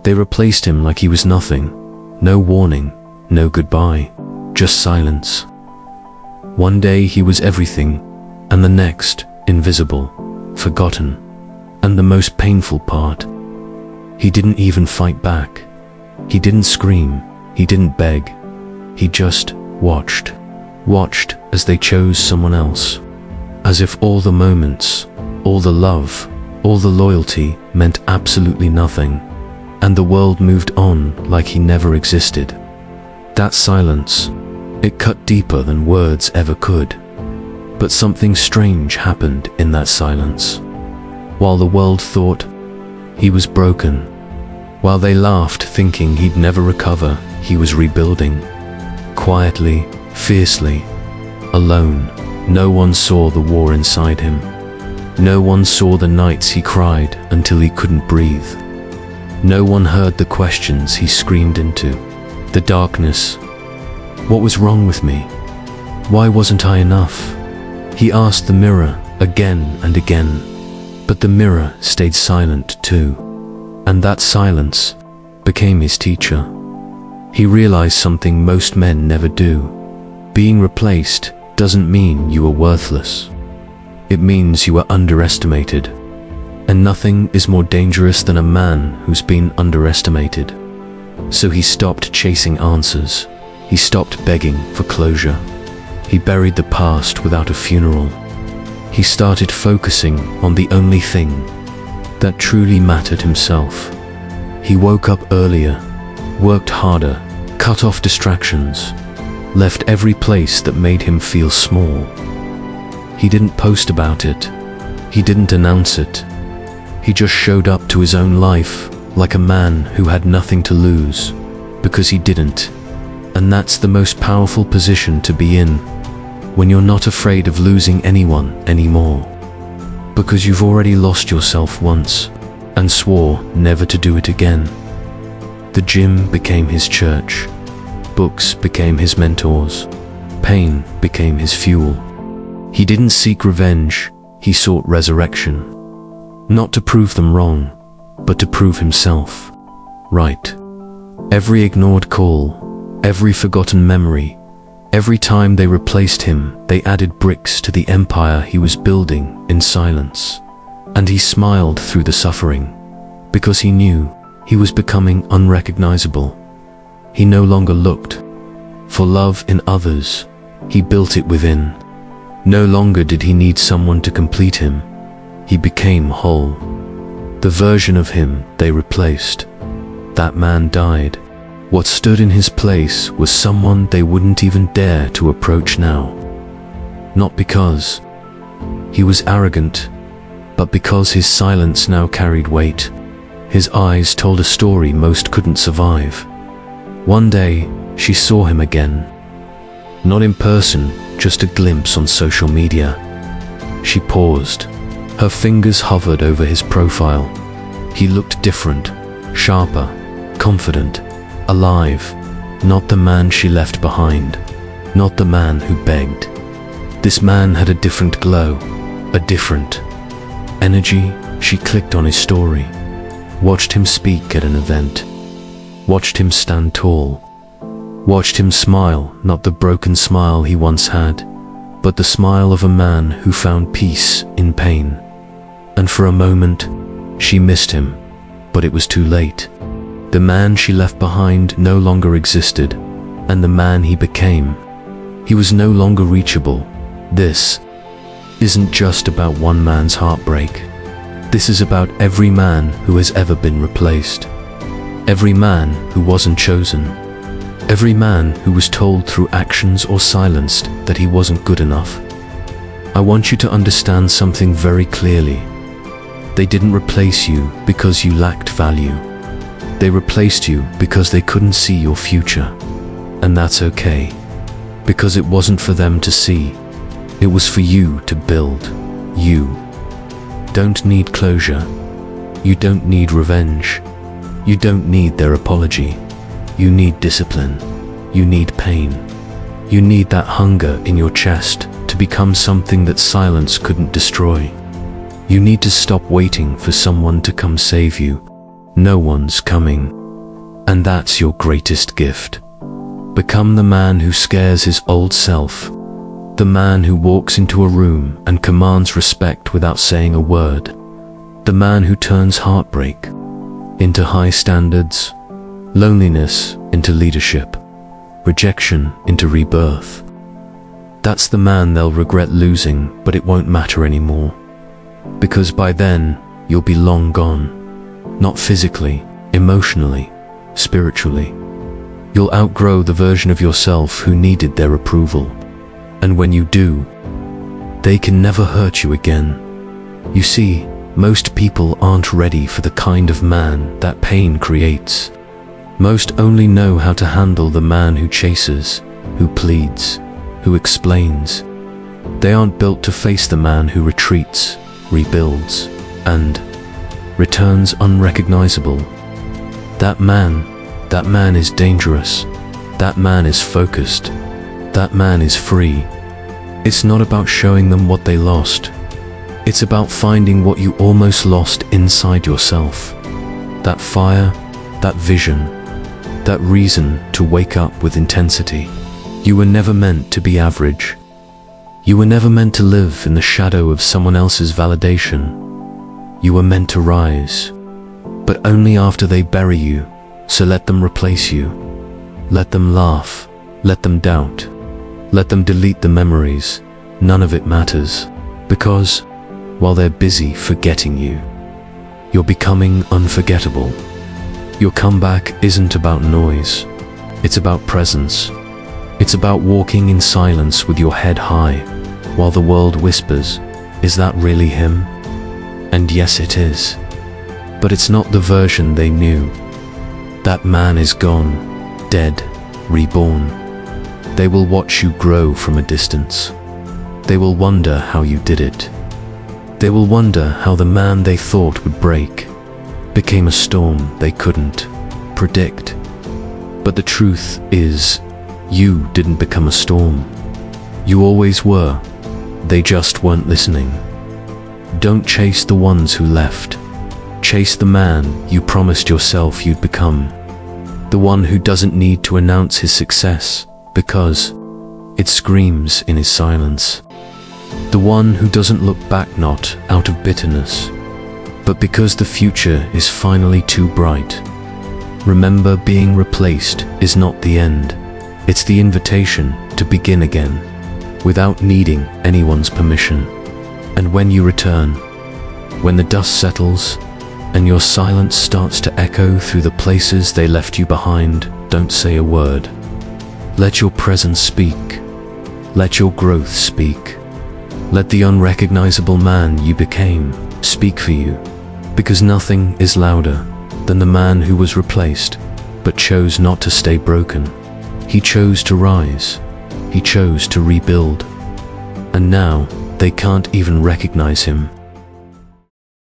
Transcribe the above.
They replaced him like he was nothing. No warning, no goodbye, just silence. One day he was everything, and the next, invisible, forgotten. And the most painful part, he didn't even fight back. He didn't scream, he didn't beg. He just watched as they chose someone else. As if all the moments, all the love, all the loyalty meant absolutely nothing. And the world moved on like he never existed. That silence, it cut deeper than words ever could. But something strange happened in that silence. While the world thought he was broken, while they laughed thinking he'd never recover, he was rebuilding. Quietly, fiercely, alone. No one saw the war inside him. No one saw the nights he cried until he couldn't breathe. No one heard the questions he screamed into. The darkness. What was wrong with me? Why wasn't I enough? He asked the mirror again and again, but the mirror stayed silent too. And that silence became his teacher. He realized something most men never do. Being replaced doesn't mean you are worthless. It means you are underestimated. And nothing is more dangerous than a man who's been underestimated. So he stopped chasing answers. He stopped begging for closure. He buried the past without a funeral. He started focusing on the only thing that truly mattered: himself. He woke up earlier, worked harder, cut off distractions, left every place that made him feel small. He didn't post about it. He didn't announce it. He just showed up to his own life like a man who had nothing to lose, because he didn't. And that's the most powerful position to be in, when you're not afraid of losing anyone anymore. Because you've already lost yourself once, and swore never to do it again. The gym became his church. Books became his mentors. Pain became his fuel. He didn't seek revenge, he sought resurrection. Not to prove them wrong, but to prove himself right. Every ignored call, every forgotten memory, every time they replaced him, they added bricks to the empire he was building in silence. And he smiled through the suffering, because he knew he was becoming unrecognizable. He no longer looked for love in others, he built it within. No longer did he need someone to complete him. He became whole. The version of him they replaced. That man died. What stood in his place was someone they wouldn't even dare to approach now. Not because he was arrogant, but because his silence now carried weight. His eyes told a story most couldn't survive. One day, she saw him again. Not in person, just a glimpse on social media. She paused. Her fingers hovered over his profile. He looked different, sharper, confident, alive. Not the man she left behind. Not the man who begged. This man had a different glow, a different energy. She clicked on his story. Watched him speak at an event. Watched him stand tall. Watched him smile, not the broken smile he once had, but the smile of a man who found peace in pain. And for a moment, she missed him, but it was too late. The man she left behind no longer existed, and the man he became, he was no longer reachable. This isn't just about one man's heartbreak. This is about every man who has ever been replaced. Every man who wasn't chosen. Every man who was told through actions or silenced that he wasn't good enough. I want you to understand something very clearly. They didn't replace you because you lacked value. They replaced you because they couldn't see your future. And that's okay, because it wasn't for them to see. It was for you to build. You don't need closure. You don't need revenge. You don't need their apology. You need discipline. You need pain. You need that hunger in your chest to become something that silence couldn't destroy. You need to stop waiting for someone to come save you. no one's coming. And that's your greatest gift. Become the man who scares his old self, the man who walks into a room and commands respect without saying a word, the man who turns heartbreak into high standards, loneliness into leadership, rejection into rebirth. That's the man they'll regret losing, but it won't matter anymore. Because by then, you'll be long gone. Not physically, emotionally, spiritually. You'll outgrow the version of yourself who needed their approval. And when you do, they can never hurt you again. You see, most people aren't ready for the kind of man that pain creates. Most only know how to handle the man who chases, who pleads, who explains. They aren't built to face the man who retreats, rebuilds, and returns unrecognizable. That man is dangerous. That man is focused. That man is free. It's not about showing them what they lost. It's about finding what you almost lost inside yourself. That fire, that vision, that reason to wake up with intensity. You were never meant to be average. You were never meant to live in the shadow of someone else's validation. You were meant to rise, but only after they bury you. So let them replace you. Let them laugh. Let them doubt. Let them delete the memories. None of it matters. Because, while they're busy forgetting you, you're becoming unforgettable. Your comeback isn't about noise. It's about presence. It's about walking in silence with your head high, while the world whispers, "Is that really him?" And yes, it is. But it's not the version they knew. That man is gone, dead, reborn. They will watch you grow from a distance. They will wonder how you did it. They will wonder how the man they thought would break became a storm they couldn't predict. But the truth is, you didn't become a storm. You always were. They just weren't listening. Don't chase the ones who left. Chase the man you promised yourself you'd become. The one who doesn't need to announce his success because it screams in his silence. The one who doesn't look back not out of bitterness, but because the future is finally too bright. Remember, being replaced is not the end. It's the invitation to begin again, without needing anyone's permission. And when you return, when the dust settles, and your silence starts to echo through the places they left you behind, don't say a word. Let your presence speak. Let your growth speak. Let the unrecognizable man you became speak for you, because nothing is louder than the man who was replaced, but chose not to stay broken. He chose to rise. He chose to rebuild. And now, they can't even recognize him.